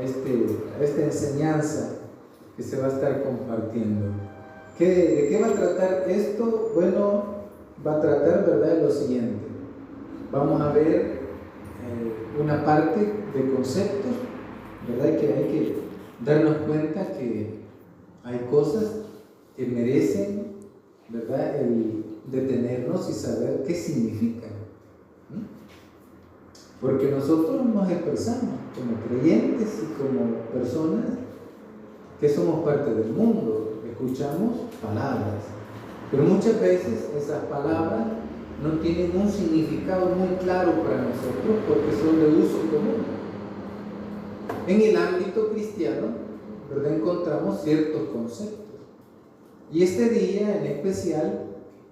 a esta enseñanza que se va a estar compartiendo. ¿De qué va a tratar esto? Bueno, va a tratar, ¿verdad?, de lo siguiente. Vamos a ver una parte de conceptos, ¿verdad?, que hay que darnos cuenta que hay cosas que merecen, ¿verdad?, el detenernos y saber qué significan. Porque nosotros nos expresamos como creyentes y como personas que somos parte del mundo, escuchamos palabras, pero muchas veces esas palabras no tienen un significado muy claro para nosotros porque son de uso común. En el ámbito cristiano, ¿verdad?, encontramos ciertos conceptos. Y este día en especial,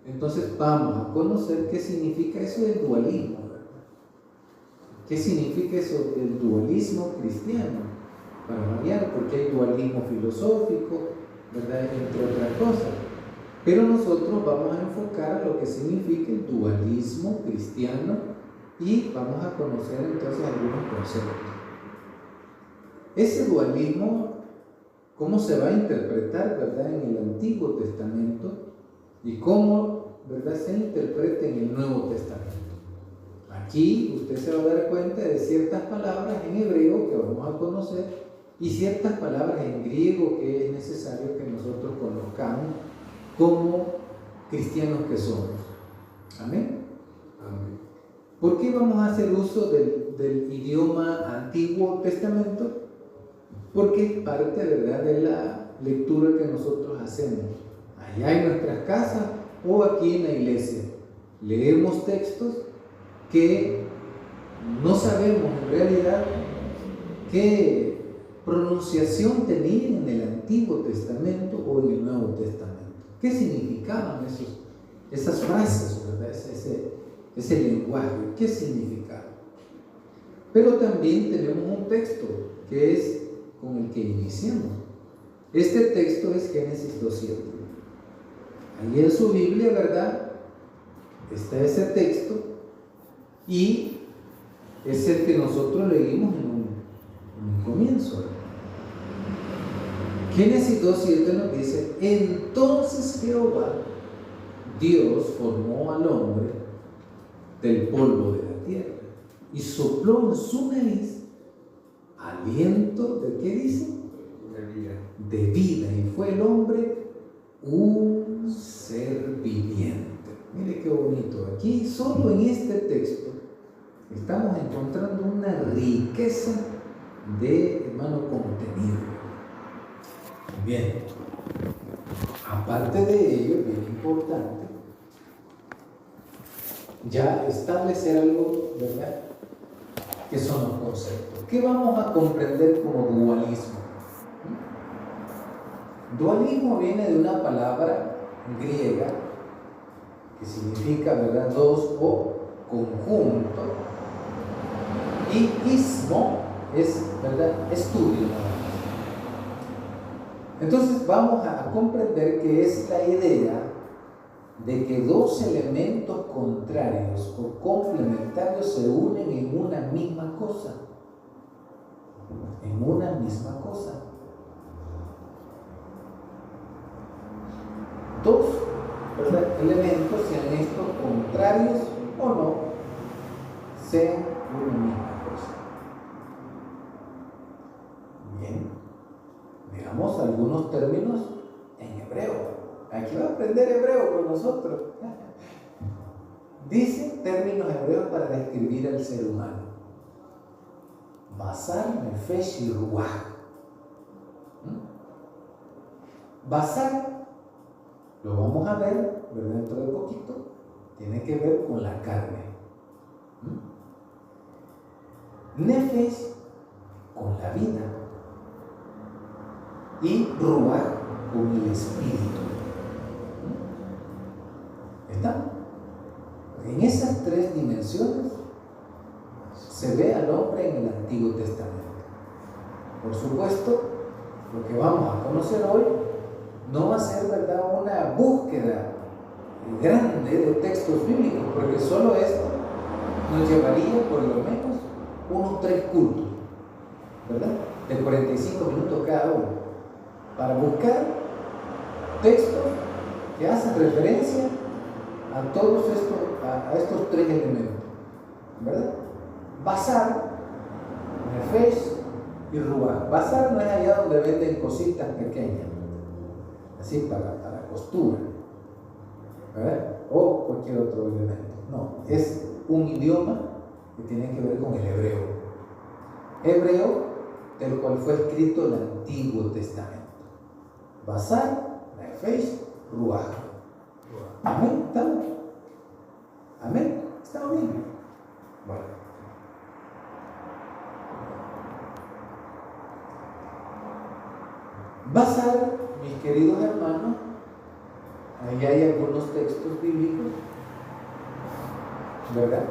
entonces vamos a conocer qué significa eso del dualismo, ¿verdad? ¿Qué significa eso del dualismo cristiano? Para variar, porque hay dualismo filosófico, ¿verdad?, entre otras cosas. Pero nosotros vamos a enfocar lo que significa el dualismo cristiano y vamos a conocer entonces algunos conceptos. Ese dualismo, ¿cómo se va a interpretar, verdad, en el Antiguo Testamento y cómo, verdad, se interpreta en el Nuevo Testamento? Aquí usted se va a dar cuenta de ciertas palabras en hebreo que vamos a conocer y ciertas palabras en griego que es necesario que nosotros conozcamos como cristianos que somos. Amén. Amén. ¿Por qué vamos a hacer uso del idioma Antiguo Testamento? Porque es parte, ¿verdad?, de la lectura que nosotros hacemos allá en nuestras casas o aquí en la iglesia. Leemos textos que no sabemos en realidad qué pronunciación tenían en el Antiguo Testamento o en el Nuevo Testamento. ¿Qué significaban esas frases, ¿verdad?, ese lenguaje? ¿Qué significaba? Pero también tenemos un texto que es con el que iniciamos. Este texto es Génesis 2:7. Ahí en su Biblia, ¿verdad?, está ese texto y es el que nosotros leímos en un comienzo. Génesis 2:7 nos dice: entonces Jehová Dios formó al hombre del polvo de la tierra y sopló en su nariz aliento, ¿de qué dice? De vida, y fue el hombre un ser viviente. Mire qué bonito. Aquí, solo en este texto, estamos encontrando una riqueza de, hermano, contenido. Bien. Aparte de ello, es bien importante ya establecer algo, ¿verdad?, que son los conceptos. ¿Qué vamos a comprender como dualismo? Dualismo viene de una palabra griega que significa, ¿verdad?, dos o conjunto, y ismo es, ¿verdad?, estudio. Entonces vamos a comprender que es la idea de que dos elementos contrarios o complementarios se unen en una misma cosa. En una misma cosa. Dos, ¿verdad?, elementos, sean estos contrarios o no, sean una misma cosa. Bien, veamos algunos términos en hebreo. Aquí va a aprender hebreo con nosotros. Dice términos hebreos para describir al ser humano: basar, nefesh y ruach. Basar, lo vamos a ver, ¿verdad?, dentro de poquito, tiene que ver con la carne. Nefesh, con la vida. Y ruach, con el espíritu. ¿Está? En esas tres dimensiones se ve al hombre en el Antiguo Testamento. Por supuesto, lo que vamos a conocer hoy no va a ser, ¿verdad?, una búsqueda grande de textos bíblicos, porque solo esto nos llevaría por lo menos unos 3 cultos. ¿verdad? De 45 minutos cada uno, para buscar textos que hacen referencia a todos estos tres elementos, ¿verdad? Basar, Nefesh y Ruach. Bazar no es allá donde venden cositas pequeñas, así para costura, ¿verdad? O cualquier otro elemento. No, es un idioma que tiene que ver con el hebreo. Hebreo, del cual fue escrito el Antiguo Testamento. Bazar, Nefesh, Ruach. Amén, ¿estamos? Amén, ¿estamos bien? Bueno. Bazar, mis queridos hermanos, ahí hay algunos textos bíblicos, ¿verdad?,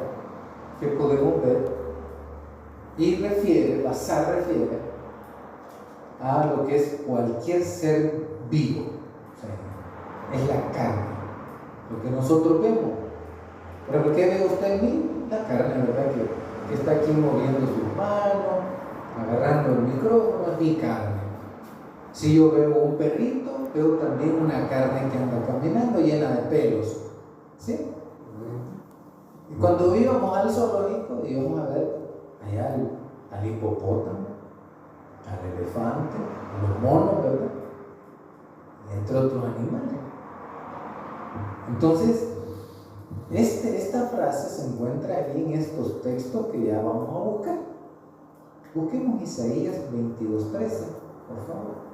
que podemos ver, y Bazar refiere a lo que es cualquier ser vivo, o sea, es la carne, lo que nosotros vemos. Por ejemplo, ¿qué ve usted en mí? La carne, ¿verdad?, que está aquí moviendo sus manos, agarrando el micrófono, es mi carne. Si yo veo un perrito, veo también una carne que anda caminando llena de pelos, ¿sí? Y cuando íbamos al zoológico, íbamos a ver allá al hipopótamo, al elefante, a los monos, ¿verdad?, entre otros animales. Entonces, esta frase se encuentra ahí en estos textos que ya vamos a buscar. Busquemos Isaías 22:13, por favor.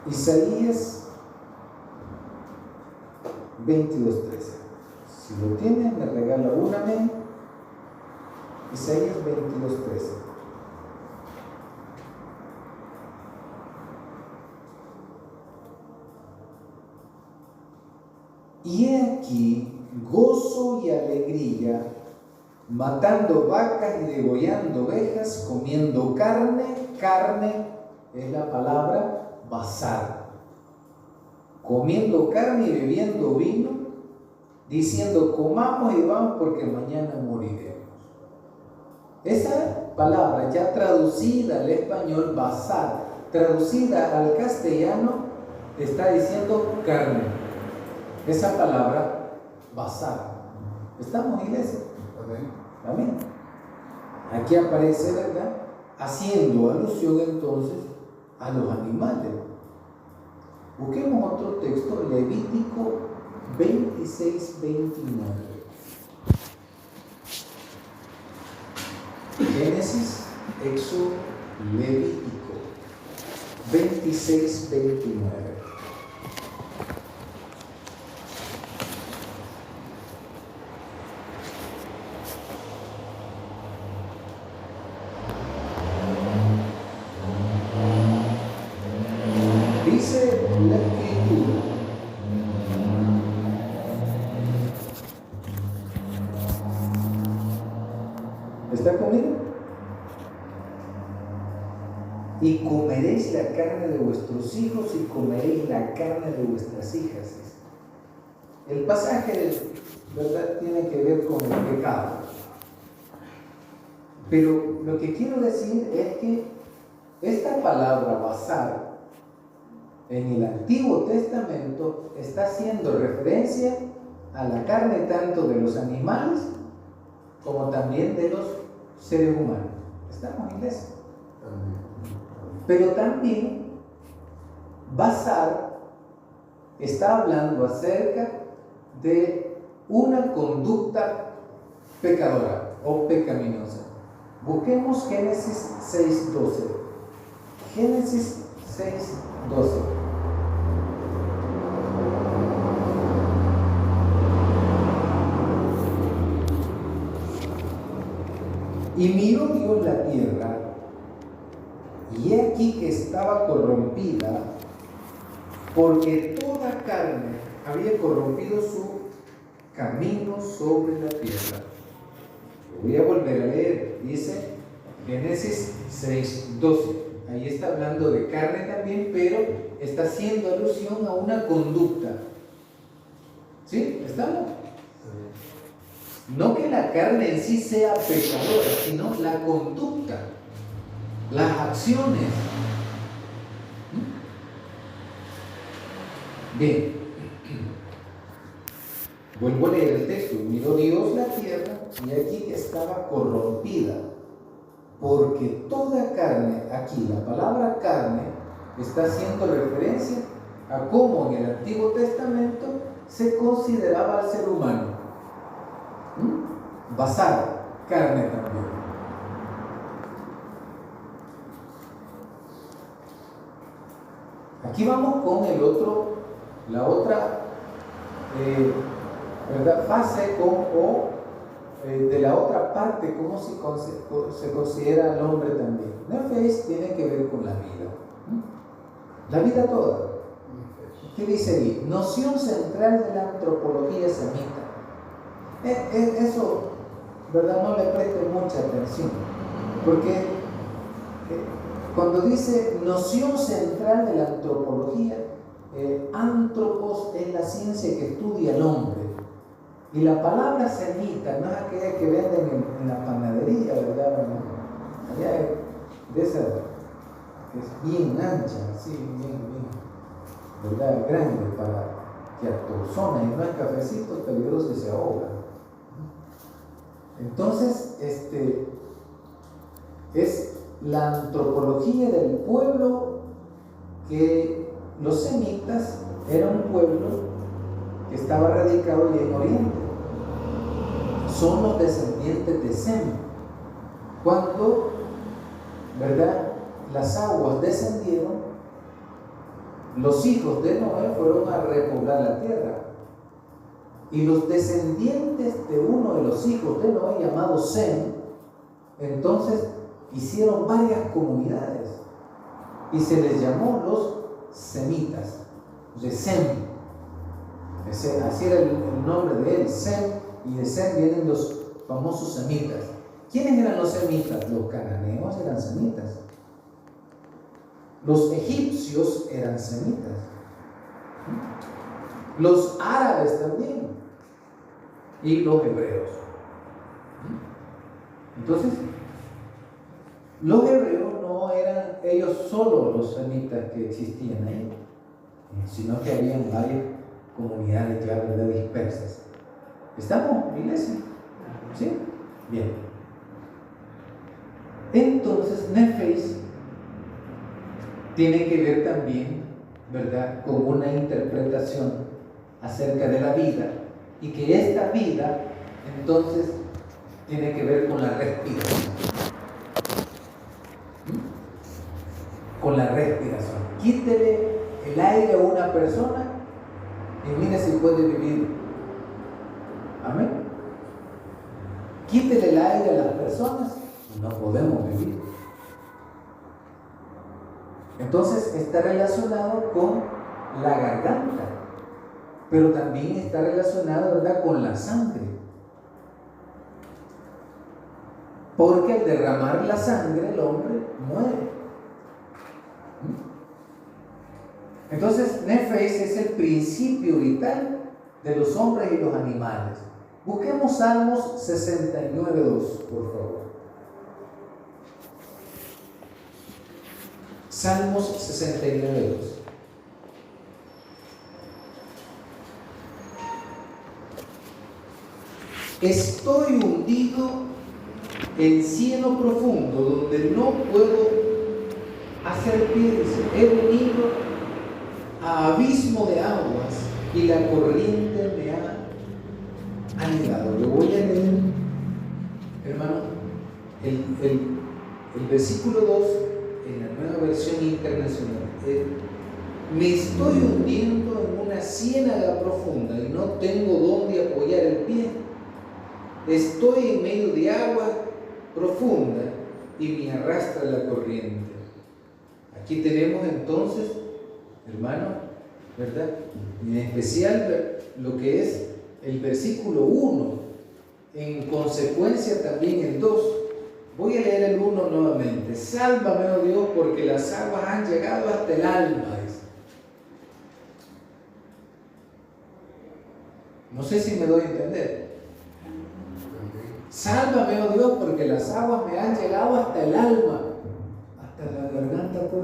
Isaías 22:13. Si lo tiene, me regala un amén. Isaías 22:13. Y he aquí gozo y alegría, matando vacas y degollando ovejas, comiendo carne. Carne es la palabra bazar. Comiendo carne y bebiendo vino, diciendo comamos y vamos porque mañana moriremos. Esa palabra ya traducida al español, bazar, traducida al castellano, está diciendo carne. Esa palabra, bazar. ¿Estamos, iglesia? Amén. Aquí aparece, ¿verdad?, haciendo alusión entonces a los animales. Busquemos otro texto, Levítico 26:29. Génesis, Éxodo, Levítico 26:29. Dice la Escritura: ¿está conmigo? Y comeréis la carne de vuestros hijos y comeréis la carne de vuestras hijas. El pasaje, ¿verdad?, tiene que ver con el pecado. Pero lo que quiero decir es que esta palabra bazar en el Antiguo Testamento está haciendo referencia a la carne tanto de los animales como también de los seres humanos. ¿Estamos, iglesia? Pero también bazar está hablando acerca de una conducta pecadora o pecaminosa. Busquemos Génesis 6:12. Génesis 6:12. Y miró Dios la tierra, y he aquí que estaba corrompida, porque toda carne había corrompido su camino sobre la tierra. Lo voy a volver a leer. Dice Génesis 6:12. Ahí está hablando de carne también, pero está haciendo alusión a una conducta. ¿Sí? ¿Estamos? No que la carne en sí sea pecadora, sino la conducta, las acciones. Bien, vuelvo a leer el texto. Miró Dios la tierra y aquí que estaba corrompida, porque toda carne, aquí la palabra carne está haciendo referencia a cómo en el Antiguo Testamento se consideraba al ser humano. Basado, carne también. Aquí vamos con la otra ¿verdad? Fase de la otra parte, cómo se considera al hombre también. Nefesh tiene que ver con la vida. La vida toda. ¿Qué dice ahí? Noción central de la antropología semita. Eso, ¿verdad? No le preste mucha atención, porque cuando dice noción central de la antropología, antropos es la ciencia que estudia al hombre, y la palabra semita no es aquella que venden en la panadería, ¿verdad? Allá de esa que es bien ancha, así, bien, ¿verdad? Grande para que atorzona, y no hay cafecitos peligrosos y se ahoga. Entonces, es la antropología del pueblo, que los semitas eran un pueblo que estaba radicado ya en Oriente. Son los descendientes de Sem. Cuando, ¿verdad?, las aguas descendieron, los hijos de Noé fueron a repoblar la tierra. Y los descendientes de uno de los hijos de Noé, llamado Sem, entonces hicieron varias comunidades y se les llamó los semitas, de Sem. Así era el nombre de él, Sem, y de Sem vienen los famosos semitas. ¿Quiénes eran los semitas? Los cananeos eran semitas. Los egipcios eran semitas. Los árabes también. Y los hebreos. Entonces, los hebreos no eran ellos solo los semitas que existían ahí, sino que habían varias comunidades ya, ¿verdad?, dispersas. ¿Estamos, iglesia? ¿Sí? Bien. Entonces, Nefesh tiene que ver también, ¿verdad?, con una interpretación acerca de la vida, y que esta vida entonces tiene que ver con la respiración. Con la respiración. Quítele el aire a una persona y mire si puede vivir. Amén. Quítele el aire a las personas y no podemos vivir. Entonces está relacionado con la garganta, pero también está relacionado, ¿verdad?, con la sangre. Porque al derramar la sangre el hombre muere. Entonces, Nefesh es el principio vital de los hombres y los animales. Busquemos Salmos 69:2, por favor. Salmos 69:2. Estoy hundido en cielo profundo, donde no puedo hacer pie. He venido a abismo de aguas y la corriente me ha anegado. Lo voy a leer, hermano, el versículo 2 en la Nueva Versión Internacional. Me estoy hundiendo en una ciénaga profunda y no tengo dónde apoyar el pie. Estoy en medio de agua profunda y me arrastra la corriente. Aquí tenemos entonces, hermano, ¿verdad?, en especial lo que es el versículo 1, en consecuencia también el 2. Voy a leer el 1 nuevamente. Sálvame, oh Dios, porque las aguas han llegado hasta el alma. No sé si me doy a entender. Sálvame, oh Dios, porque las aguas me han llegado hasta el alma, hasta la garganta, pues.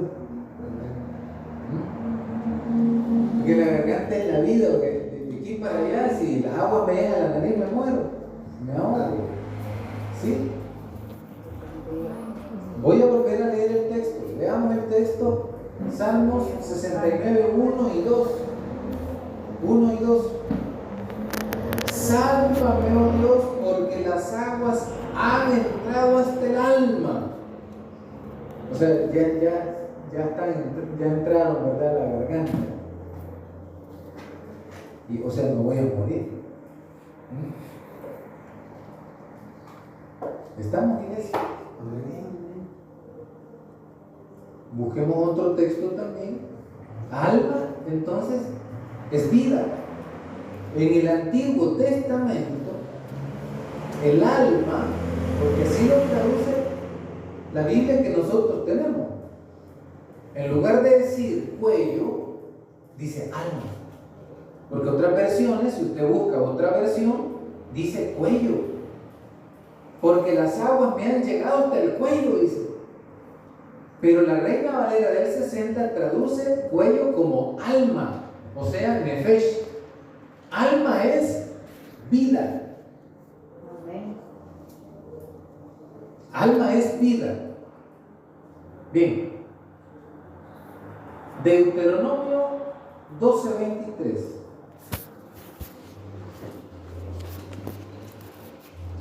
Porque la garganta es la vida, porque de aquí para allá, si las aguas me llegan a la nariz, me muero, me ahogo. ¿Sí? Voy a volver a leer el texto. Leamos el texto, Salmos 69, 1 y 2. 1 y 2. Sálvame, oh Dios, porque las aguas han entrado hasta el alma. O sea, ya entraron, ¿verdad?, a la garganta. Y, o sea, no voy a morir. ¿Estamos, iglesia? Busquemos otro texto también. Alma, entonces, es vida. En el Antiguo Testamento, el alma, porque así lo traduce la Biblia que nosotros tenemos, en lugar de decir cuello, dice alma. Porque otras versiones, si usted busca otra versión, dice cuello. Porque las aguas me han llegado hasta el cuello, dice. Pero la Reina Valera del 60 traduce cuello como alma, o sea, nefesh. Alma es vida. Amén. Alma es vida. Bien. Deuteronomio 12:23.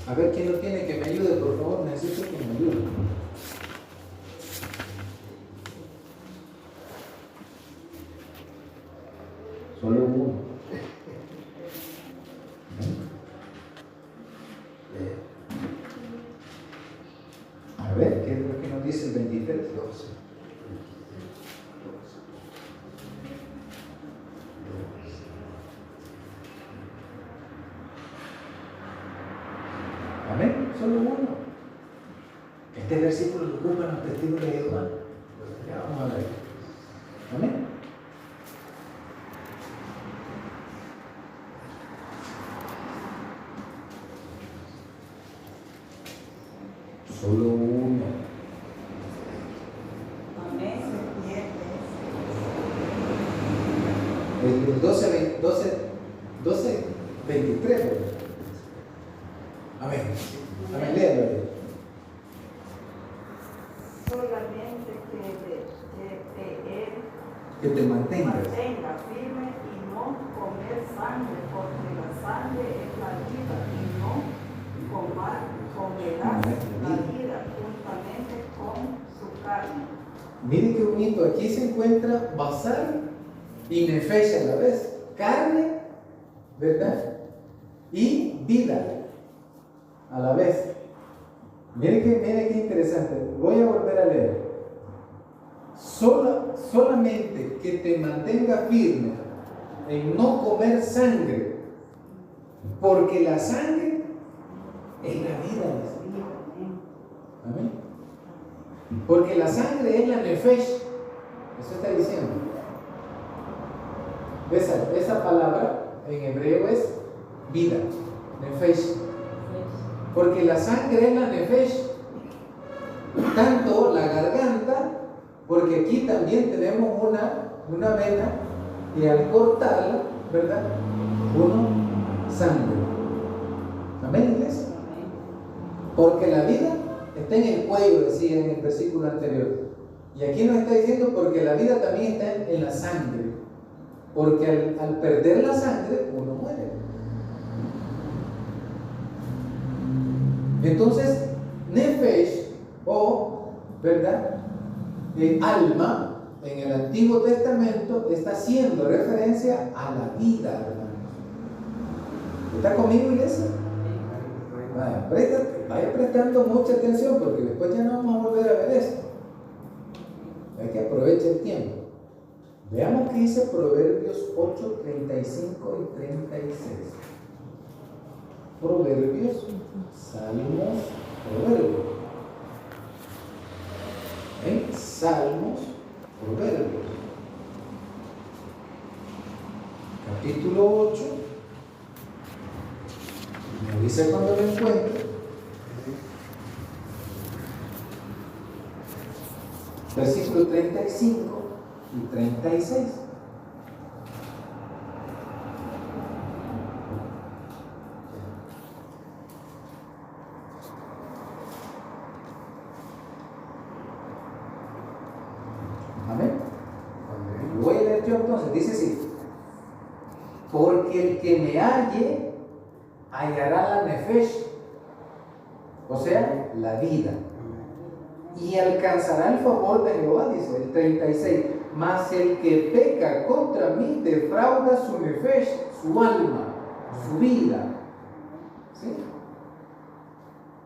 A ver quién lo tiene, que me ayude, por favor. Necesito que me ayude. Solo uno. A ver, ¿qué es lo que nos dice el 23? 12. Amén, solo uno. Este versículo lo ocupan los testigos de Jehová. Ya vamos a ver. Amén. Solo uno. Amén. El 12, 23. Amén. Amén, léalo. Solamente Que te mantengas. mantenga firme y no comer sangre, porque la sangre es la vida y no comerás la vida juntamente con su carne. Miren qué bonito, aquí se encuentra basar y nefesh a la vez, carne, ¿verdad? Y vida a la vez. Miren qué interesante, voy a volver a leer. Solamente que te mantenga firme en no comer sangre, porque la sangre es la vida. Amén. Porque la sangre es la nefesh. Eso está diciendo. Esa palabra en hebreo es vida, nefesh. Porque la sangre es la nefesh. Tanto la garganta, porque aquí también tenemos una vena y al cortarla, ¿verdad?, uno sangre. Amén, iglesia. Porque la vida está en el cuello, decía en el versículo anterior. Y aquí nos está diciendo porque la vida también está en la sangre. Porque al perder la sangre, uno muere. Entonces, nefesh, o, ¿verdad?, alma, en el Antiguo Testamento, está haciendo referencia a la vida, hermanos. ¿Está conmigo, iglesia? Vaya prestando mucha atención, porque después ya no vamos a volver a ver esto. Hay que aprovechar el tiempo. Veamos qué dice Proverbios 8, 35 y 36. Proverbios, Salmos, Proverbios. Salmos, Proverbios. Capítulo 8. Me dice cuando lo encuentre. versículos 35 y 36. Amén. Lo voy a leer yo entonces. Dice así: porque el que me halle hallará la nefesh, o sea, la vida, y alcanzará el favor de Jehová. Dice el 36: mas el que peca contra mí defrauda su nefesh, su alma, su vida. ¿Sí?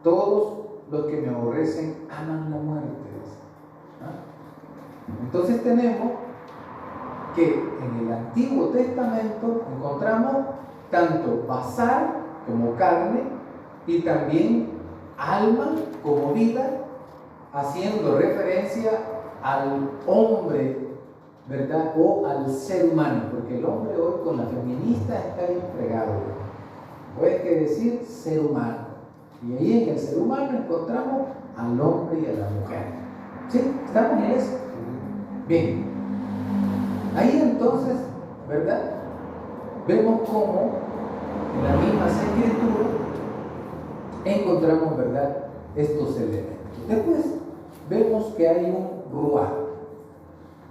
Todos los que me aborrecen aman la muerte. Entonces tenemos que en el Antiguo Testamento encontramos tanto basar como carne y también alma como vida, haciendo referencia al hombre, ¿verdad? O al ser humano, porque el hombre hoy con la feminista está bien fregado. O hay que decir ser humano. Y ahí en el ser humano encontramos al hombre y a la mujer. ¿Sí? ¿Estamos en eso? Bien. Ahí entonces, ¿verdad? Vemos cómo en las mismas escrituras encontramos, ¿verdad?, estos elementos. Después vemos que hay un ruach,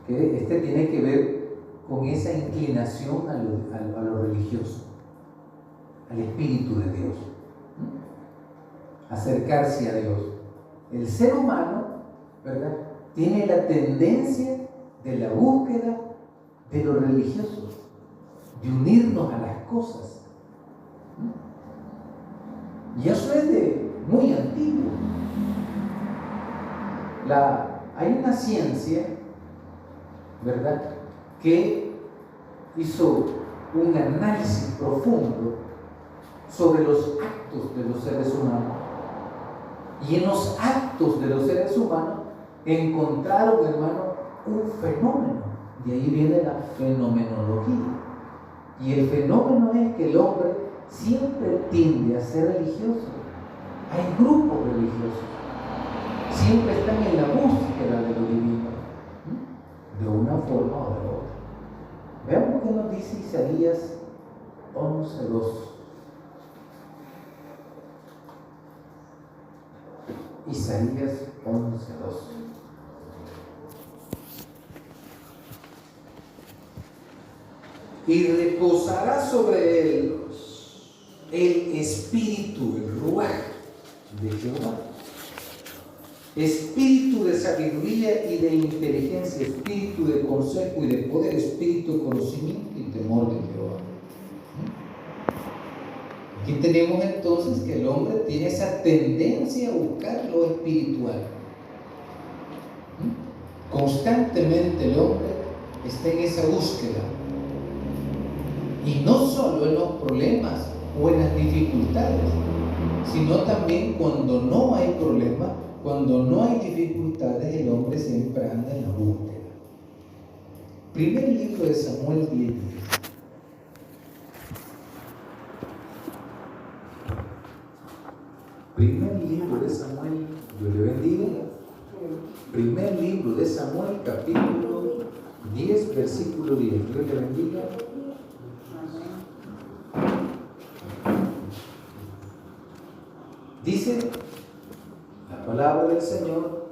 que tiene que ver con esa inclinación a lo religioso, al Espíritu de Dios, acercarse a Dios. El ser humano, ¿verdad?, tiene la tendencia de la búsqueda de lo religioso, de unirnos a las cosas. Y eso es de muy antiguo. Hay una ciencia, ¿verdad?, que hizo un análisis profundo sobre los actos de los seres humanos. Y en los actos de los seres humanos encontraron, hermano, un fenómeno. De ahí viene la fenomenología. Y el fenómeno es que el hombre siempre tiende a ser religioso. Hay grupos religiosos. Siempre están en la búsqueda de lo divino, de una forma o de otra. Veamos qué nos dice Isaías 11:2. Isaías 11:2. Y reposará sobre él el espíritu, el ruach de Jehová, espíritu de sabiduría y de inteligencia, espíritu de consejo y de poder, espíritu de conocimiento y temor de Jehová. Aquí tenemos entonces que el hombre tiene esa tendencia a buscar lo espiritual. Constantemente el hombre está en esa búsqueda. Y no solo en los problemas o en las dificultades, sino también cuando no hay problemas, cuando no hay dificultades, el hombre siempre anda en la búsqueda. Primer libro de Samuel 10:10. Primer libro de Samuel, Dios le bendiga. Primer libro de Samuel, capítulo 10, versículo 10. Dios le bendiga. Dice la palabra del Señor: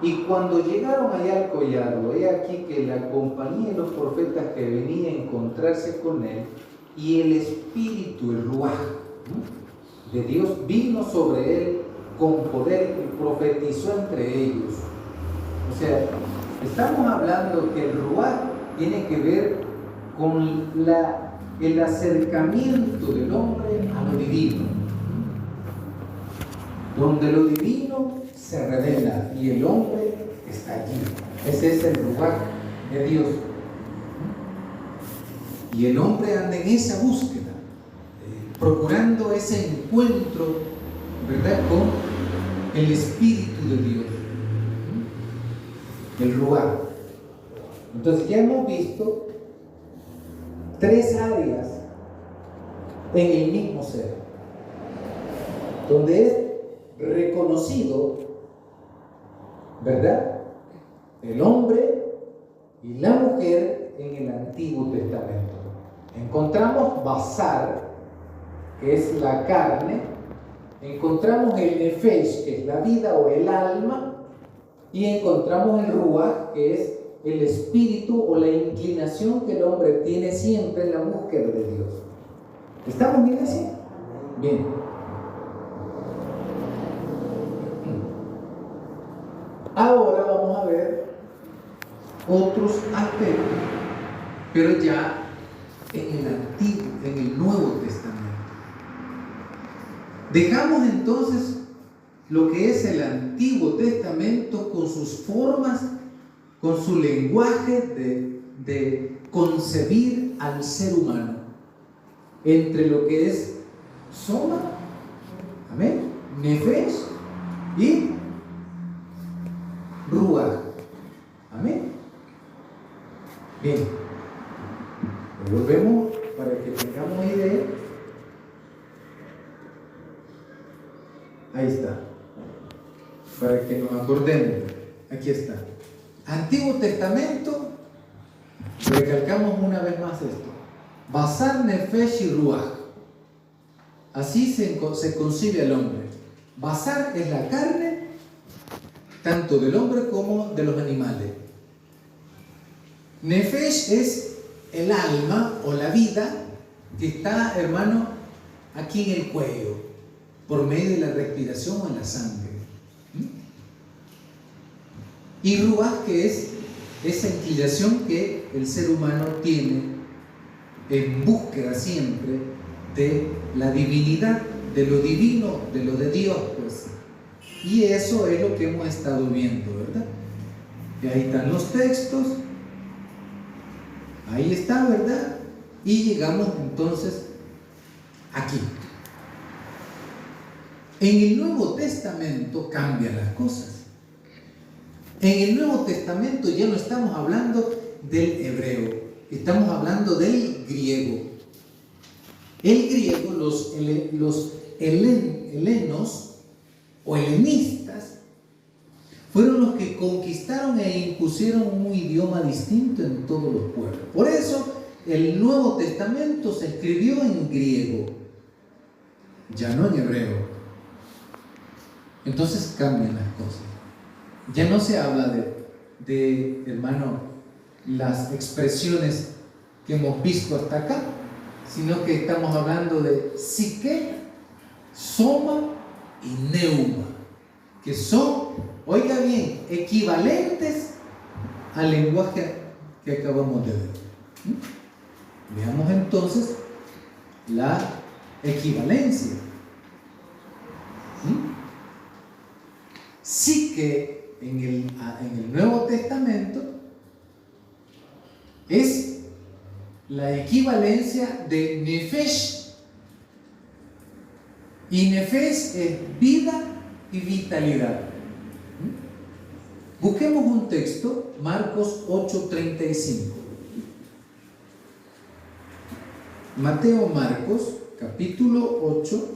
y cuando llegaron allá al collado, he aquí que la compañía de los profetas que venía a encontrarse con él, y el espíritu, el ruaj de Dios vino sobre él con poder y profetizó entre ellos. O sea, estamos hablando que el ruaj tiene que ver con el acercamiento del hombre a lo divino, donde lo divino se revela y el hombre está allí. Ese es el ruaj de Dios. Y el hombre anda en esa búsqueda, procurando ese encuentro, ¿verdad?, con el Espíritu de Dios, el ruaj. Entonces ya hemos visto 3 áreas en el mismo ser, donde es reconocido, ¿verdad? El hombre y la mujer en el Antiguo Testamento. Encontramos basar, que es la carne, encontramos el nefesh, que es la vida o el alma, y encontramos el ruach, que es el espíritu o la inclinación que el hombre tiene siempre en la búsqueda de Dios. ¿Estamos bien así? Bien. Ahora vamos a ver otros aspectos, pero ya en el Antiguo, en el Nuevo Testamento. Dejamos entonces lo que es el Antiguo Testamento con sus formas, con su lenguaje de concebir al ser humano, entre lo que es Soma, amén, Nefesh y Ruach, amén. Bien, volvemos para que tengamos idea. Ahí está, para que nos acordemos. Aquí está. Antiguo Testamento, recalcamos una vez más esto: Basar, Nefesh y Ruach. Así se concibe al hombre. Basar es la carne, tanto del hombre como de los animales. Nefesh es el alma o la vida que está, hermano, aquí en el cuello, por medio de la respiración o en la sangre. Y Ruach, que es esa inclinación que el ser humano tiene en búsqueda siempre de la divinidad, de lo divino, de lo de Dios, pues. Y eso es lo que hemos estado viendo, ¿verdad? Y ahí están los textos, ahí está, ¿verdad? Y llegamos entonces aquí. En el Nuevo Testamento cambian las cosas. En el Nuevo Testamento ya no estamos hablando del hebreo, estamos hablando del griego. El griego, los helenos o helenistas fueron los que conquistaron e impusieron un idioma distinto en todos los pueblos. Por eso el Nuevo Testamento se escribió en griego, ya no en hebreo. Entonces cambian las cosas. Ya no se habla de, hermano, las expresiones que hemos visto hasta acá, sino que estamos hablando de psique, soma y neuma, que son, oiga bien, equivalentes al lenguaje que acabamos de ver. Veamos entonces la equivalencia. Psique en el Nuevo Testamento es la equivalencia de Nefesh, y Nefesh es vida y vitalidad. Busquemos un texto, Marcos 8:35. Mateo, Marcos, capítulo 8,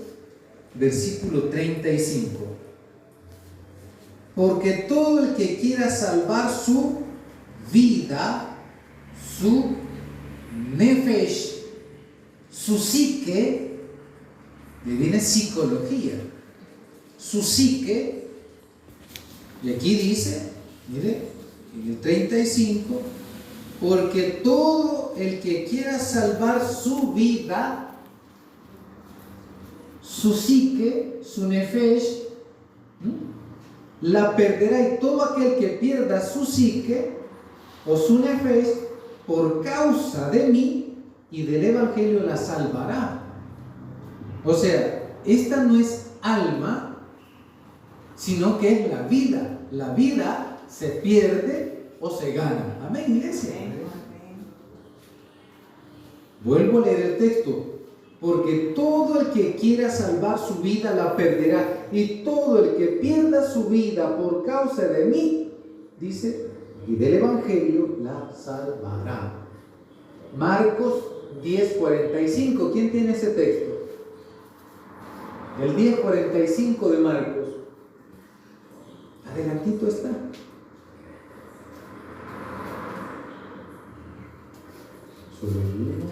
versículo 35. Porque todo el que quiera salvar su vida, su nefesh, su psique, le viene psicología, su psique, y aquí dice, mire, en el 35, porque todo el que quiera salvar su vida, su psique, su nefesh, la perderá, y todo aquel que pierda su psique o su nefesh por causa de mí y del evangelio la salvará. O sea, esta no es alma, sino que es la vida. La vida se pierde o se gana. Amén, iglesia. Vuelvo a leer el texto. Porque todo el que quiera salvar su vida la perderá, y todo el que pierda su vida por causa de mí, dice, y del evangelio la salvará. Marcos 10:45. ¿Quién tiene ese texto? El 10:45 de Marcos. Adelantito está. Solo el 1.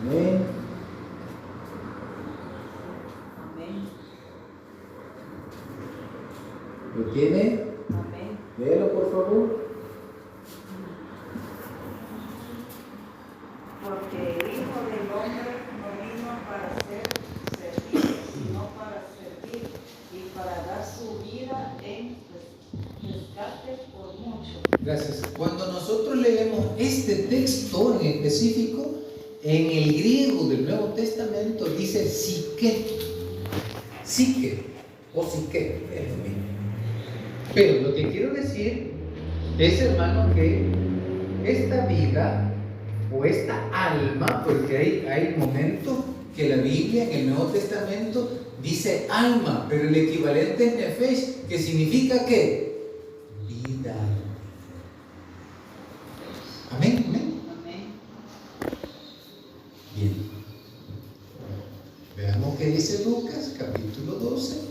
Amén. ¿Lo tiene? Amén. Léelo, por favor. Porque el Hijo del Hombre no vino para ser servido, sino para servir y para dar su vida en rescate por muchos. Gracias. Cuando nosotros leemos este texto en específico, en el griego del Nuevo Testamento dice psique, o psique, es lo mismo. Pero lo que quiero decir es, hermano, que esta vida o esta alma, porque hay momentos que la Biblia en el Nuevo Testamento dice alma, pero el equivalente es nefesh, que significa ¿qué? Vida. Amén, amén. Amén. Bien. Veamos qué dice Lucas, capítulo 12.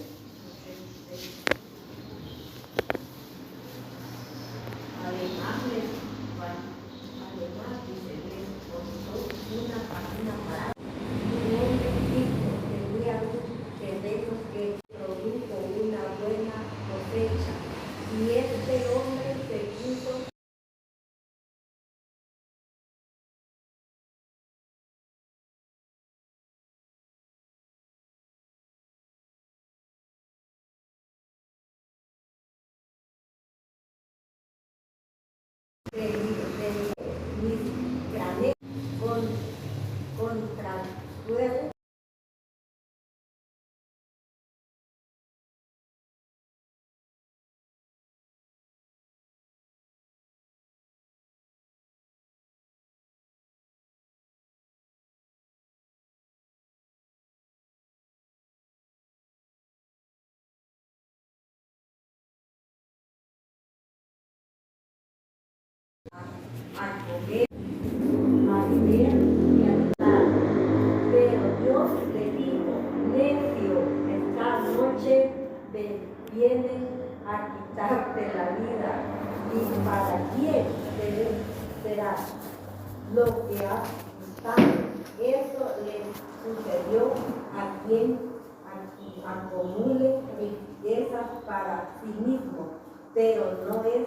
Contra luego a comer, a beber y a cantar. Pero Dios le dijo, necio, esta noche viene a quitarte la vida. ¿Y para quién será lo que has buscado? Eso le sucedió a quien acumule riquezas para sí mismo, pero no es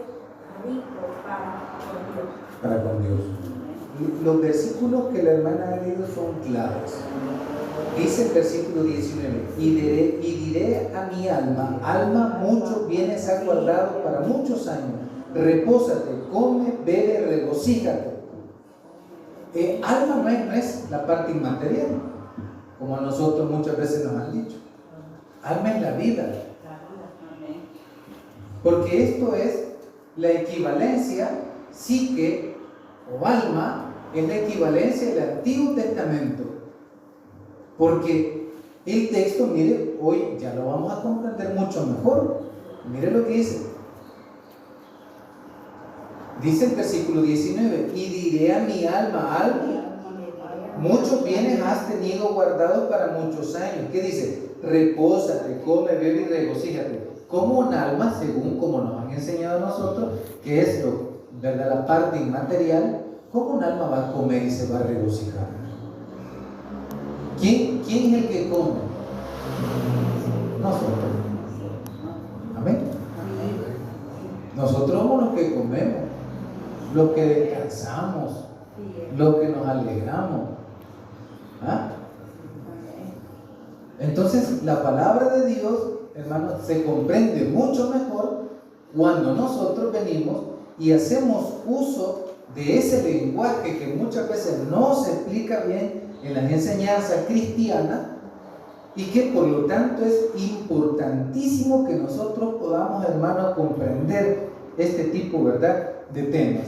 rico para con Dios. Para con Dios. Los versículos que la hermana ha leído son claves. Dice el versículo 19: y diré a mi alma, muchos bienes has guardado para muchos años. Repósate, come, bebe, regocíjate. Alma no es la parte inmaterial, como a nosotros muchas veces nos han dicho. Alma es la vida. Porque esto es la equivalencia, psique o alma, es la equivalencia del Antiguo Testamento. Porque el texto, mire, hoy ya lo vamos a comprender mucho mejor. Mire lo que dice. Dice el versículo 19: y diré a mi alma, muchos bienes has tenido guardados para muchos años. ¿Qué dice? Repósate, come, bebe y regocíjate. Como un alma, según como nos han enseñado a nosotros, que es ¿verdad?, la parte inmaterial, ¿cómo un alma va a comer y se va a regocijar? ¿Quién es el que come? Nosotros. Amén. Nosotros somos los que comemos, los que descansamos, los que nos alegramos. ¿Ah? Entonces, la palabra de Dios, hermanos, se comprende mucho mejor cuando nosotros venimos y hacemos uso de ese lenguaje que muchas veces no se explica bien en las enseñanzas cristianas, y que por lo tanto es importantísimo que nosotros podamos, hermanos, comprender este tipo, ¿verdad?, de temas.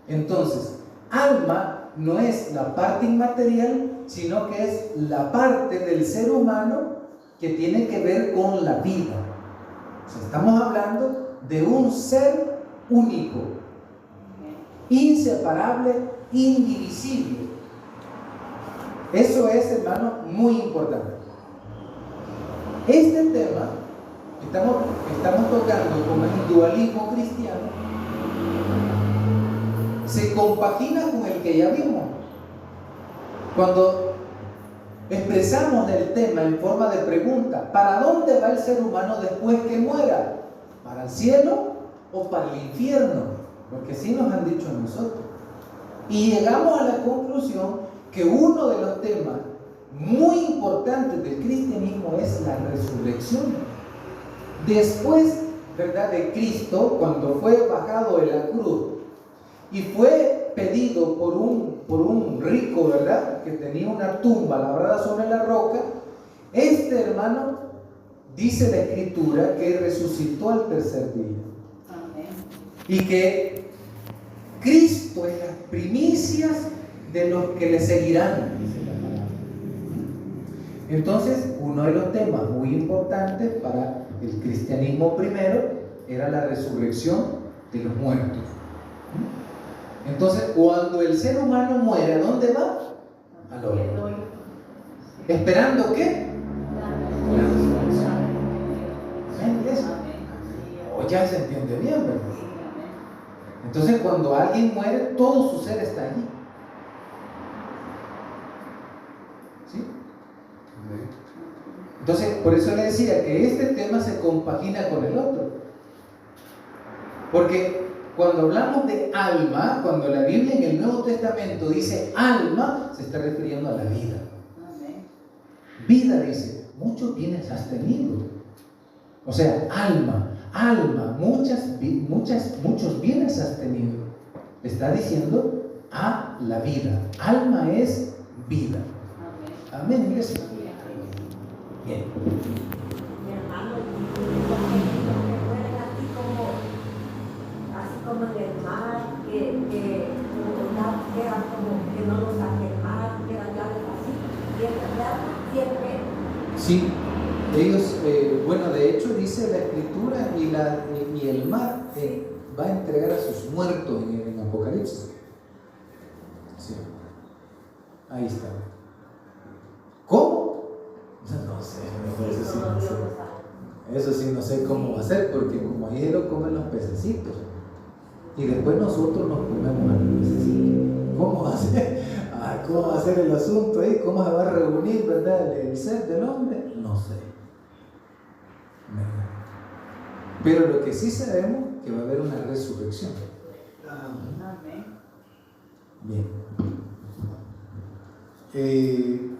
Entonces, alma no es la parte inmaterial, sino que es la parte del ser humano que tiene que ver con la vida. O sea, estamos hablando de un ser único, inseparable, indivisible. Eso es, hermano, muy importante. Este tema estamos tocando como el dualismo cristiano, se compagina con el que ya vimos. Cuando expresamos el tema en forma de pregunta, ¿para dónde va el ser humano después que muera? ¿Para el cielo o para el infierno? Porque así nos han dicho a nosotros. Y llegamos a la conclusión que uno de los temas muy importantes del cristianismo es la resurrección. Después, ¿verdad?, de Cristo, cuando fue bajado de la cruz y fue pedido por un rico, ¿verdad?, que tenía una tumba labrada sobre la roca, este hermano, dice la Escritura, que resucitó al tercer día. Amén. Y que Cristo es las primicias de los que le seguirán, dice la palabra. Entonces, uno de los temas muy importantes para el cristianismo primero era la resurrección de los muertos. Entonces, cuando el ser humano muere, ¿a dónde va? Al hoyo. ¿Esperando qué? La resurrección. ¿Ven eso? O ya se entiende bien, ¿verdad? Entonces, cuando alguien muere, todo su ser está allí. ¿Sí? Entonces, por eso le decía que este tema se compagina con el otro. Porque cuando hablamos de alma, cuando la Biblia en el Nuevo Testamento dice alma, se está refiriendo a la vida. Vida, dice, muchos bienes has tenido. O sea, alma, muchos bienes has tenido. Está diciendo a la vida. Alma es vida. Amén, iglesia. Bien. Mi hermano, así como en el mar, que quedan como que no los saque el mar, quedan llaves así, y es verdad, siempre. Sí, ellos, bueno, de hecho dice la Escritura y el mar va a entregar a sus muertos en Apocalipsis. Sí. Ahí está. ¿Cómo? No sé, eso sí no sé. Eso sí no sé cómo va a ser, porque como ahí lo comen los pececitos y después nosotros nos comemos a los pececitos. ¿Cómo va a ser? ¿Cómo va a ser el asunto ahí? ¿Cómo se va a reunir, verdad, el ser del hombre? No sé. Pero lo que sí sabemos es que va a haber una resurrección. Amén. Bien.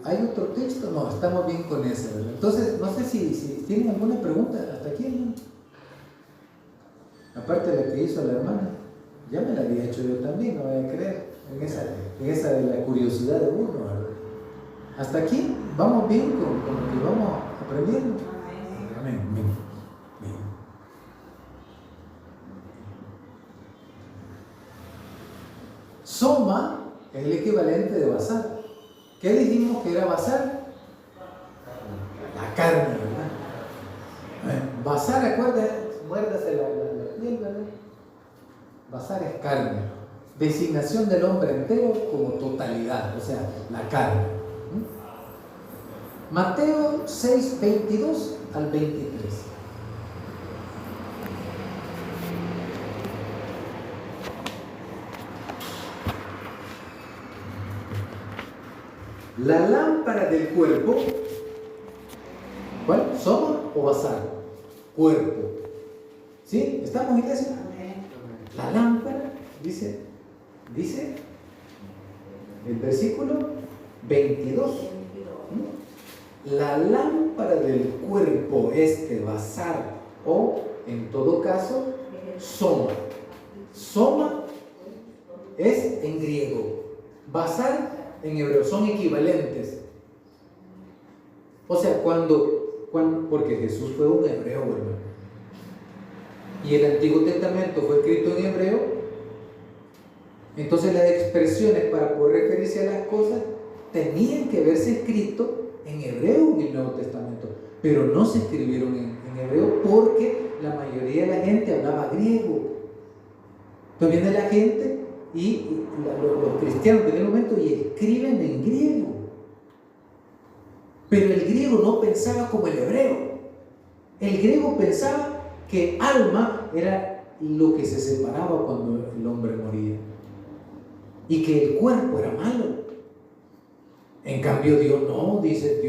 ¿Hay otro texto? No, estamos bien con ese, ¿verdad? Entonces, no sé si tienen alguna pregunta hasta aquí, ¿no? Aparte de la que hizo la hermana, ya me la había hecho yo también, no voy a creer, en esa de la curiosidad de uno, ¿verdad? Hasta aquí, vamos bien con lo que vamos aprendiendo. Amén. Bien. Bien. Soma es el equivalente de basar. ¿Qué dijimos que era basar? La carne, ¿verdad? Basar, acuérdate, muérdase la piel, ¿verdad? Basar es carne. Designación del hombre entero como totalidad, o sea, la carne. Mateo 6, 22 al 23. La lámpara del cuerpo, ¿cuál? ¿Soma o basar? Cuerpo. ¿Sí? ¿Estamos, iglesia? La lámpara, dice el versículo 22. La lámpara del cuerpo es basar o, en todo caso, soma. Soma es en griego. Basar en hebreo, son equivalentes. O sea, porque Jesús fue un hebreo, hermano, y el Antiguo Testamento fue escrito en hebreo, entonces las expresiones para poder referirse a las cosas tenían que verse escrito en hebreo en el Nuevo Testamento, pero no se escribieron en hebreo porque la mayoría de la gente hablaba griego. Entonces viene la gente y los cristianos en el momento y escriben en griego. Pero el griego no pensaba como el hebreo. El griego pensaba que alma era lo que se separaba cuando el hombre moría y que el cuerpo era malo. En cambio Dios no dice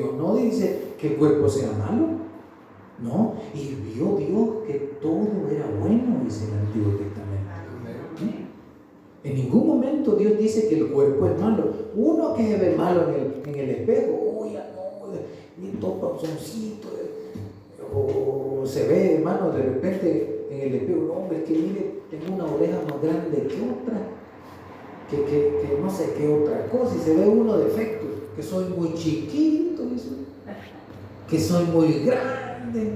que el cuerpo sea malo. No, y vio Dios que todo era bueno, dice el Antiguo Testamento. En ningún momento Dios dice que el cuerpo es malo. Uno que se ve malo en el espejo, uy, no, y todo panzoncito, o se ve, hermano, de repente en el espejo, no, hombre, que mire, tengo una oreja más grande que otra, que no sé qué otra cosa, y se ve uno defectos, que soy muy chiquito, dice, que soy muy grande,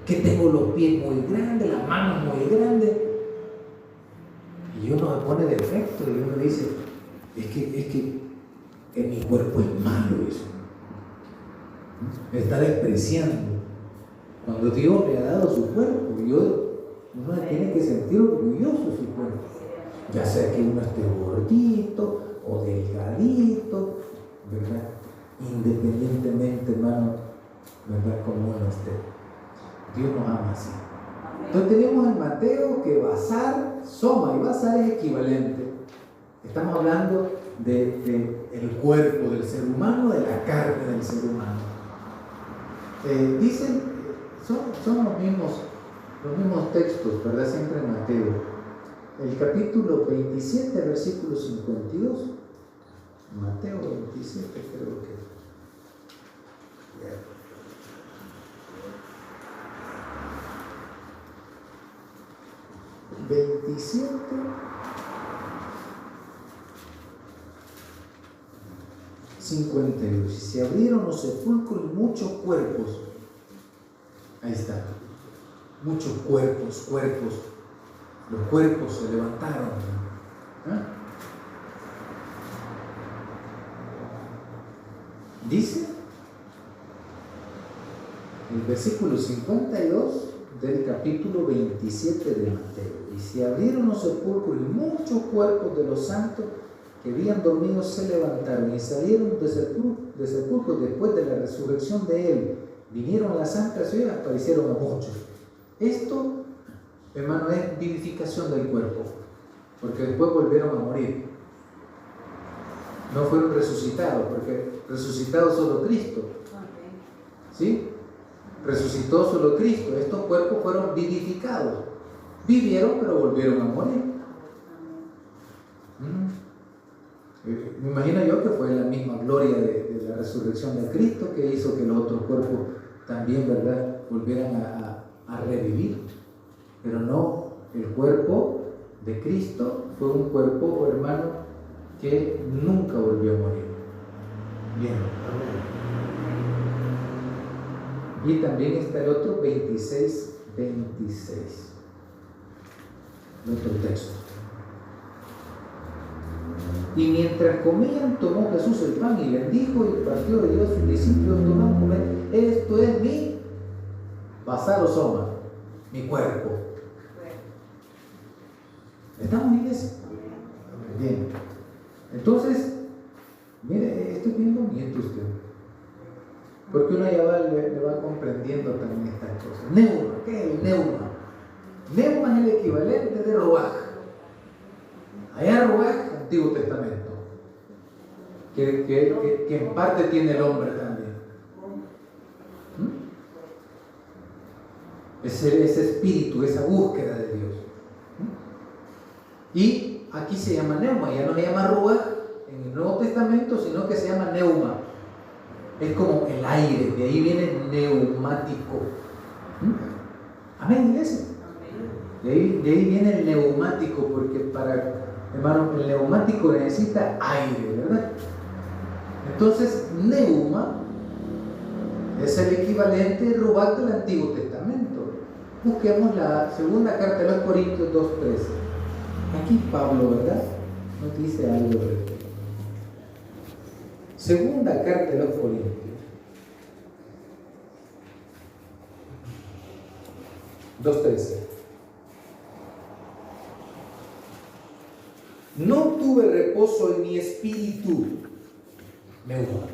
que tengo los pies muy grandes, las manos muy grandes. Y uno se pone defecto y uno dice, es que en mi cuerpo es malo eso. Me está despreciando. Cuando Dios le ha dado su cuerpo, uno tiene que sentir orgulloso de su cuerpo. Ya sea que uno esté gordito o delgadito, ¿verdad? Independientemente, hermano, ¿verdad? Como uno esté. Dios nos ama así. Entonces tenemos en Mateo que basar, soma, y basar es equivalente. Estamos hablando del cuerpo del ser humano, de la carne del ser humano. Dicen, son los mismos textos, ¿verdad? Siempre en Mateo. El capítulo 27, versículo 52. Mateo 27, creo que. 27, 52. Y se abrieron los sepulcros y muchos cuerpos. Ahí está. Muchos cuerpos. Los cuerpos se levantaron. Dice el versículo 52 del capítulo 27 de Mateo. Y se abrieron los sepulcros y muchos cuerpos de los santos que habían dormido se levantaron y salieron de sepulcros después de la resurrección de él. Vinieron a la santa ciudad y aparecieron a muchos. Esto, hermano, es vivificación del cuerpo, porque después volvieron a morir. No fueron resucitados, porque resucitado solo Cristo. ¿Sí? Resucitó solo Cristo. Estos cuerpos fueron vivificados. Vivieron, pero volvieron a morir. Me imagino yo que fue la misma gloria de la resurrección de Cristo que hizo que los otros cuerpos también, ¿verdad?, volvieran a revivir. Pero no, el cuerpo de Cristo fue un cuerpo, hermano, que nunca volvió a morir. Bien. Y también está el otro 26. El otro texto. Y mientras comían, tomó Jesús el pan y bendijo y partió y dio a sus discípulos, tomad, comed, esto es mi basar o soma, mi cuerpo. ¿Estamos en eso? Bien. Entonces, mire, esto es bien bonito usted. Porque uno ya le va comprendiendo también estas cosas. Neuma, ¿qué es el neuma? Neuma es el equivalente de ruaj. Allá ruaj, Antiguo Testamento, que en parte tiene el hombre también. Ese espíritu, esa búsqueda de Dios. Y aquí se llama neuma, ya no se llama ruaj en el Nuevo Testamento, sino que se llama neuma. Es como el aire, de ahí viene neumático. Amén, iglesia. De ahí viene el neumático, porque hermano, el neumático necesita aire, ¿verdad? Entonces, neuma es el equivalente de ruaj del Antiguo Testamento. Busquemos la segunda carta de los Corintios 2:13. Aquí Pablo, ¿verdad?, nos dice algo de esto. Segunda carta de los Corintios. No tuve reposo en mi espíritu. Neuma.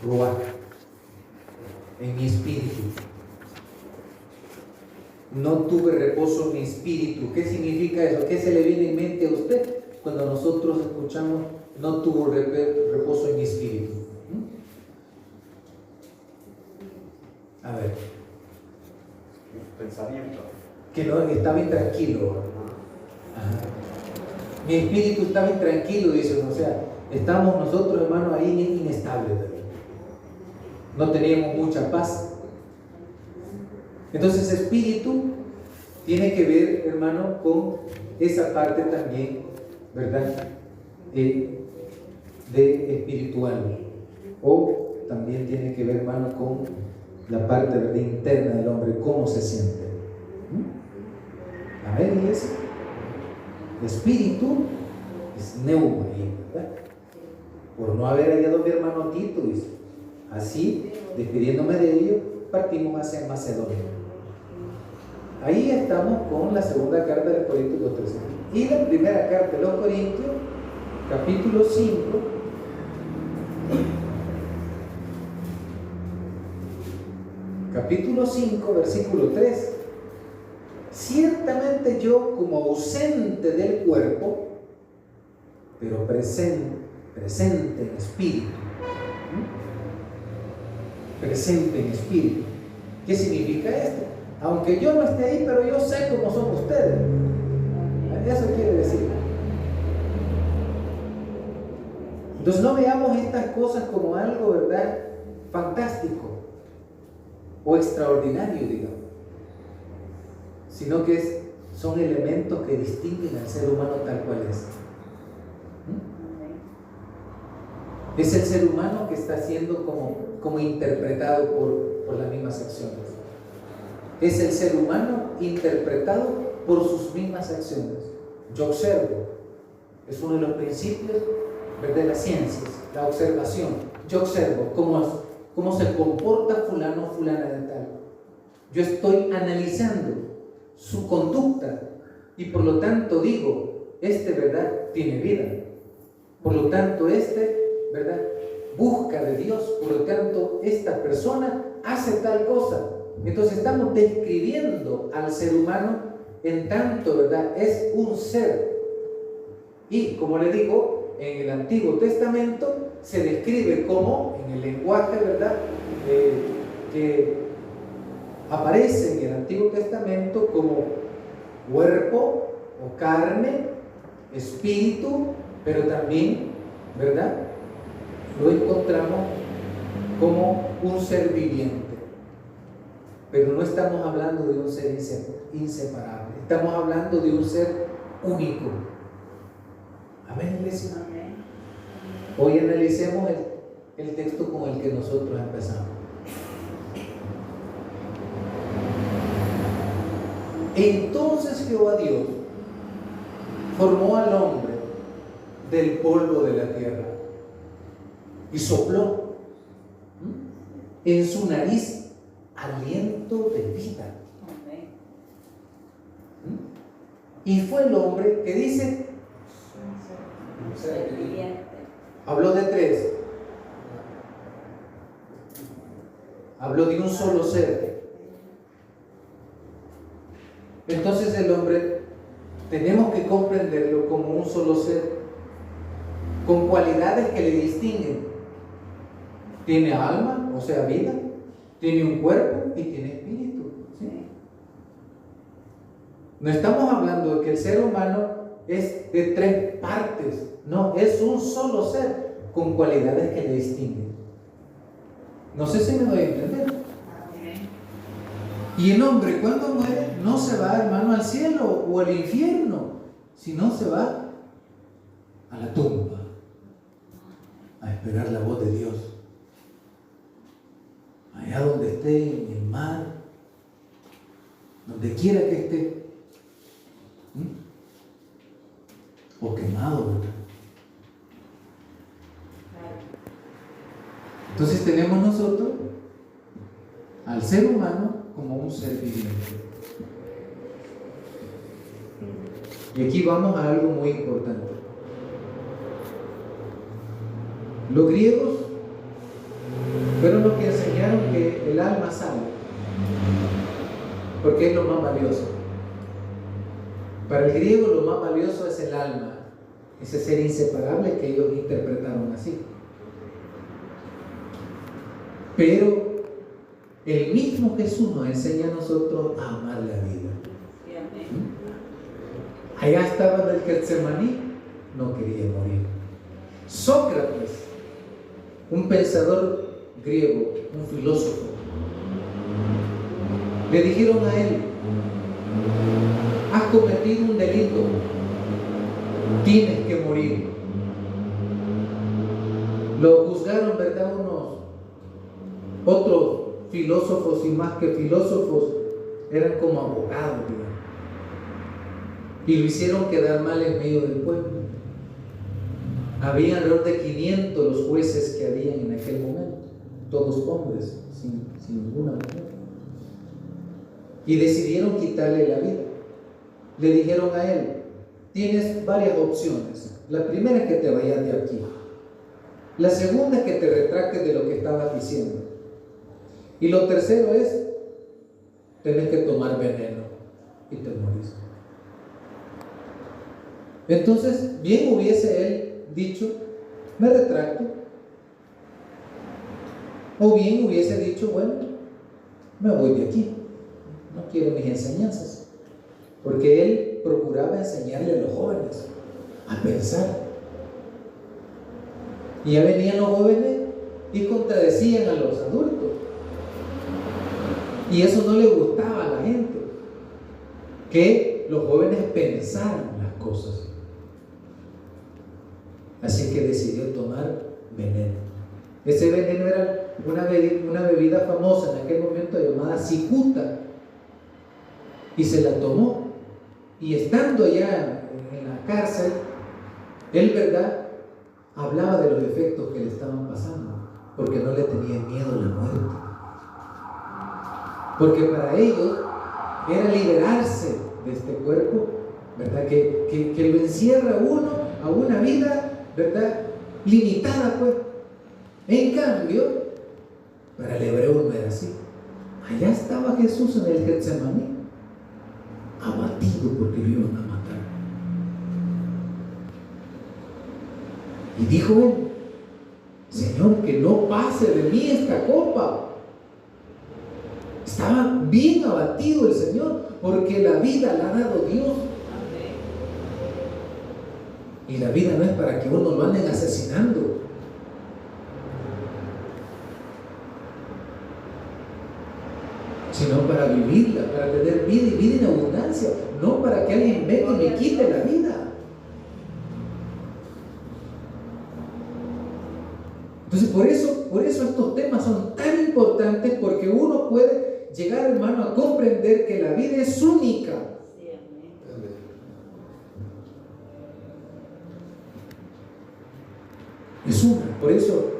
ruach, en mi espíritu. No tuve reposo en mi espíritu. ¿Qué significa eso? ¿Qué se le viene en mente a usted cuando nosotros escuchamos no tuvo reposo en mi espíritu? A ver. Pensamiento. Que no estaba intranquilo. Ajá. Mi espíritu estaba intranquilo, dicen. O sea, estamos nosotros, hermanos, ahí inestables. No teníamos mucha paz. Entonces, espíritu tiene que ver, hermano, con esa parte también, ¿verdad? De espiritual. O también tiene que ver, hermano, con la parte interna del hombre, cómo se siente. A ver, iglesia. Espíritu es neuma, ¿verdad? Por no haber hallado a mi hermano Tito, dice. Así, despidiéndome de ellos, partimos hacia Macedonia. Ahí estamos con la segunda carta de los Corintios 13. Y la primera carta de los Corintios, capítulo 5. Capítulo 5, versículo 3. Ciertamente yo, como ausente del cuerpo, pero presente en espíritu. Presente en espíritu. ¿Qué significa esto? Aunque yo no esté ahí, pero yo sé cómo son ustedes. Eso quiere decir. Entonces no veamos estas cosas como algo, ¿verdad?, fantástico o extraordinario, digamos, sino que son elementos que distinguen al ser humano tal cual es. Es el ser humano que está siendo como interpretado por las mismas acciones. Es el ser humano interpretado por sus mismas acciones. Yo observo. Es uno de los principios de las ciencias, la observación. Yo observo cómo se comporta fulano o fulana de tal. Yo estoy analizando su conducta y por lo tanto digo, ¿verdad?, tiene vida. Por lo tanto, ¿verdad?, busca de Dios. Por lo tanto, esta persona hace tal cosa. Entonces estamos describiendo al ser humano en tanto, ¿verdad?, es un ser. Y como le digo, en el Antiguo Testamento se describe como, en el lenguaje, ¿verdad?, que aparece en el Antiguo Testamento como cuerpo o carne, espíritu, pero también, ¿verdad?, lo encontramos como un ser viviente. Pero no estamos hablando de un ser inseparable, estamos hablando de un ser único. Amén, iglesia. Amén. Hoy analicemos el texto con el que nosotros empezamos. Entonces Jehová Dios formó al hombre del polvo de la tierra y sopló en su nariz aliento de vida. Amén. Y fue el hombre que dice, habló de tres, habló de un solo ser. Entonces el hombre tenemos que comprenderlo como un solo ser, con cualidades que le distinguen. Tiene alma, o sea, vida, tiene un cuerpo y tiene espíritu. ¿Sí? No estamos hablando de que el ser humano es de tres partes, no, es un solo ser con cualidades que le distinguen. No sé si me doy a entender. Y el hombre, cuando muere, no se va, hermano, al cielo o al infierno, sino se va a la tumba a esperar la voz de Dios. Allá donde esté, en el mar, donde quiera que esté, o quemado, ¿verdad? Entonces tenemos nosotros al ser humano como un ser viviente. Y aquí vamos a algo muy importante. Los griegos fueron los que enseñaron que el alma sale, porque es lo más valioso. Para el griego lo más valioso es el alma, ese ser inseparable que ellos interpretaron así. Pero el mismo Jesús nos enseña a nosotros a amar la vida. Allá estaba en el Getsemaní, no quería morir. Sócrates, un pensador griego, un filósofo, le dijeron a él: has cometido un delito, tienes que morir. Lo juzgaron, ¿verdad? Otros filósofos, y más que filósofos, eran como abogados, digamos, y lo hicieron quedar mal en medio del pueblo. Había alrededor de 500 los jueces que habían en aquel momento, todos hombres, sin ninguna mujer, y decidieron quitarle la vida. Le dijeron a él: tienes varias opciones. La primera es que te vayas de aquí. La segunda es que te retractes de lo que estabas diciendo. Y lo tercero es: tienes que tomar veneno y te morís. Entonces, bien hubiese él dicho: me retracto. O bien hubiese dicho: bueno, me voy de aquí, no quiero mis enseñanzas. Porque él procuraba enseñarle a los jóvenes a pensar. Y ya venían los jóvenes y contradecían a los adultos. Y eso no le gustaba a la gente, que los jóvenes pensaran las cosas. Así que decidió tomar veneno. Ese veneno era una bebida famosa en aquel momento llamada cicuta. Y se la tomó. Y estando allá en la cárcel, él, ¿verdad?, hablaba de los efectos que le estaban pasando, porque no le tenían miedo a la muerte. Porque para ellos era liberarse de este cuerpo, ¿verdad?, que lo encierra uno a una vida, ¿verdad?, limitada, pues. En cambio, para el hebreo no era así. Allá estaba Jesús en el Getsemaní, abatido porque lo iban a matar. Y dijo él: Señor, que no pase de mí esta copa. Estaba bien abatido el Señor, porque la vida la ha dado Dios. Y la vida no es para que uno lo anden asesinando. Sino para vivirla, para tener vida y vida en abundancia, no para que alguien venga y me quite la vida. Entonces, por eso estos temas son tan importantes, porque uno puede llegar, hermano, a comprender que la vida es única. Es una. Por eso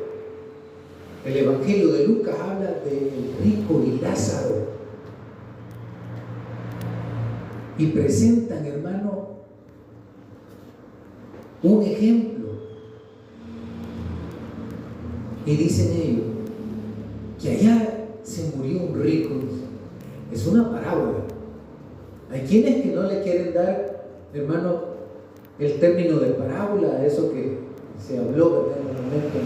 el Evangelio de Lucas habla del rico y Lázaro, y presentan, hermano, un ejemplo. Y dicen ellos que allá se murió un rico. Es una parábola. Hay quienes que no le quieren dar, hermano, el término de parábola a eso que se habló en el momento.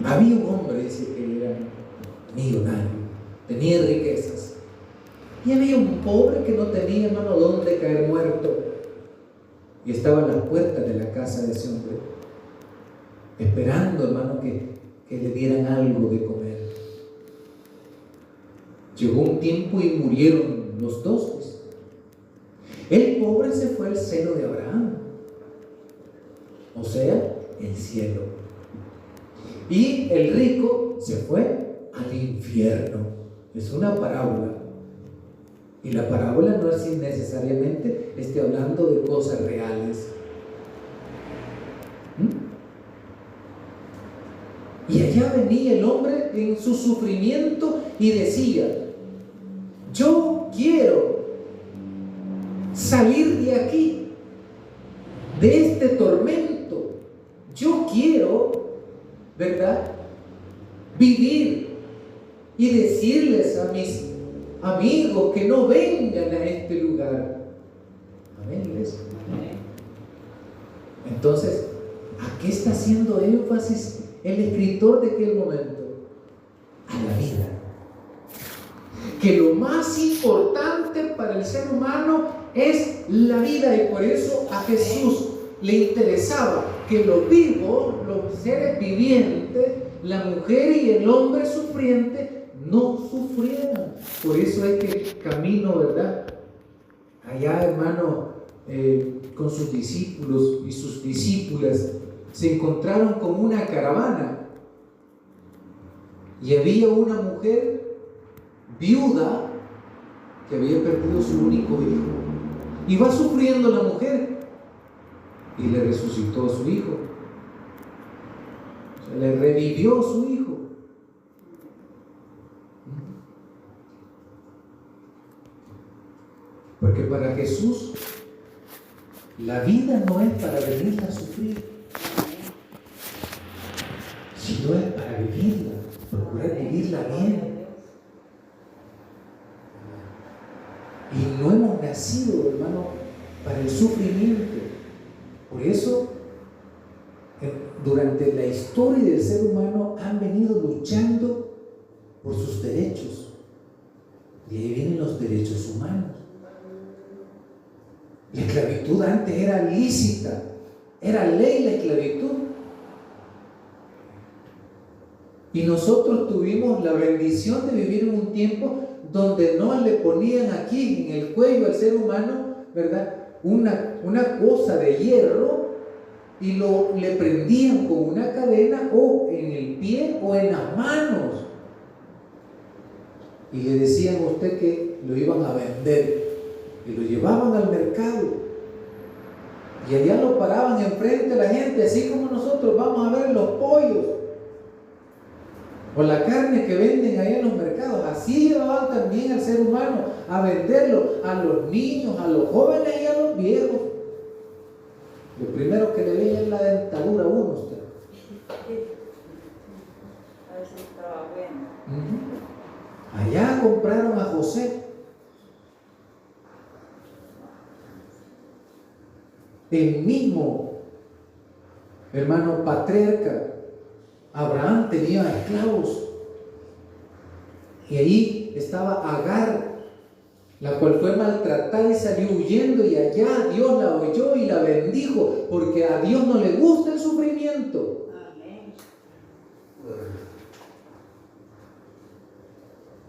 Había un hombre, dice, que era millonario, tenía riquezas, y había un pobre que no tenía, hermano, dónde caer muerto, y estaba a las puertas de la casa de ese hombre, esperando, hermano, que le dieran algo de comer. Llegó un tiempo y murieron los dos, pues. El pobre se fue al seno de Abraham, o sea, el cielo. Y el rico se fue al infierno. Es una parábola. Y la parábola no es necesariamente esté hablando de cosas reales. Y allá venía el hombre en su sufrimiento y decía: yo quiero salir de aquí, de este tormento. Yo quiero ¿verdad?, vivir y decirles a mis amigos que no vengan a este lugar. Amén, iglesia. Entonces, ¿a qué está haciendo énfasis el escritor de aquel momento? A la vida. Que lo más importante para el ser humano es la vida, y por eso a Jesús le interesaba que los vivos, los seres vivientes, la mujer y el hombre sufriente no sufrieran. Por eso es que el camino, ¿verdad?, allá, hermano, con sus discípulos y sus discípulas se encontraron con una caravana y había una mujer viuda que había perdido su único hijo, y va sufriendo la mujer y le resucitó a su hijo, o sea, le revivió su hijo. Porque para Jesús la vida no es para venirla a sufrir, sino es para vivirla, procurar vivirla bien. Y no hemos nacido, hermano, para el sufrimiento. Por eso, durante la historia del ser humano han venido luchando por sus derechos. Y ahí vienen los derechos humanos. La esclavitud antes era lícita, era ley la esclavitud. Y nosotros tuvimos la bendición de vivir en un tiempo donde no le ponían aquí en el cuello al ser humano, ¿verdad?, una cosa de hierro, y le prendían con una cadena o en el pie o en las manos, y le decían a usted que lo iban a vender, y lo llevaban al mercado, y allá lo paraban enfrente de la gente, así como nosotros vamos a ver los pollos o la carne que venden ahí en los mercados. Así llevaban también al ser humano a venderlo a los niños, a los jóvenes y a los viejos. Lo primero que le veía es la dentadura a uno, usted. A ver si estaba bueno. Allá compraron a José. El mismo, hermano, patriarca Abraham tenía esclavos, y ahí estaba Agar, la cual fue maltratada y salió huyendo, y allá Dios la oyó y la bendijo, porque a Dios no le gusta el sufrimiento. Amén.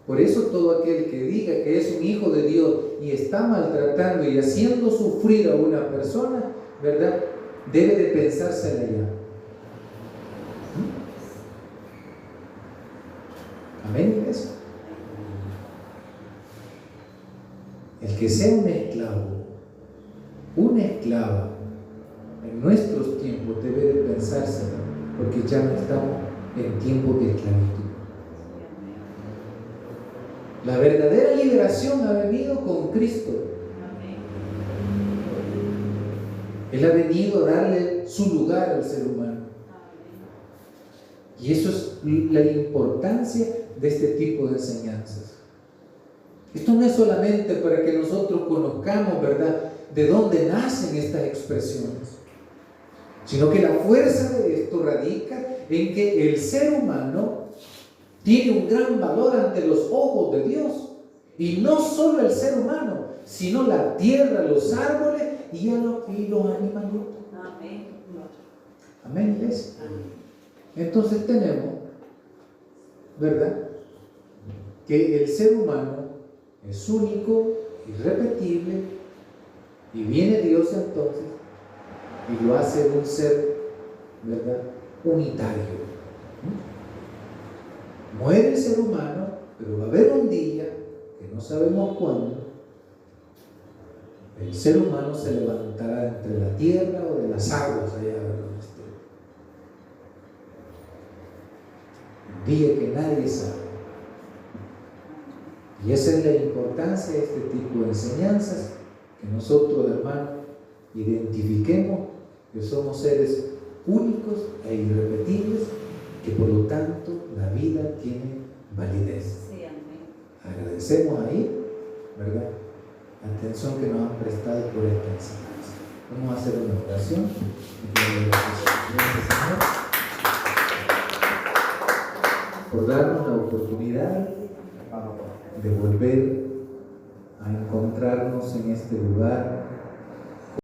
Por eso todo aquel que diga que es un hijo de Dios y está maltratando y haciendo sufrir a una persona, ¿verdad?, debe de pensársela ya. Amén, iglesia. El que sea un esclavo, una esclava, en nuestros tiempos debe de pensársela, porque ya no estamos en tiempos de esclavitud. La verdadera liberación ha venido con Cristo. Él ha venido a darle su lugar al ser humano. Y eso es la importancia de este tipo de enseñanzas. Esto no es solamente para que nosotros conozcamos, ¿verdad?, de dónde nacen estas expresiones, sino que la fuerza de esto radica en que el ser humano tiene un gran valor ante los ojos de Dios. Y no solo el ser humano, sino la tierra, los árboles y los animales. Amén. Amén, iglesia. Entonces tenemos, ¿verdad?, que el ser humano es único, irrepetible, y viene Dios entonces y lo hace un ser, ¿verdad?, unitario. Muere el ser humano, pero va a haber un día, que no sabemos cuándo, el ser humano se levantará entre la tierra o de las aguas allá, ¿verdad?, un día que nadie sabe. Y esa es la importancia de este tipo de enseñanzas, que nosotros, hermanos, identifiquemos que somos seres únicos e irrepetibles que por lo tanto la vida tiene validez. Sí, amén. Agradecemos ahí, ¿verdad?, la atención que nos han prestado por esta enseñanza. Vamos a hacer una oración. Gracias, Señor, por darnos la oportunidad de volver a encontrarnos en este lugar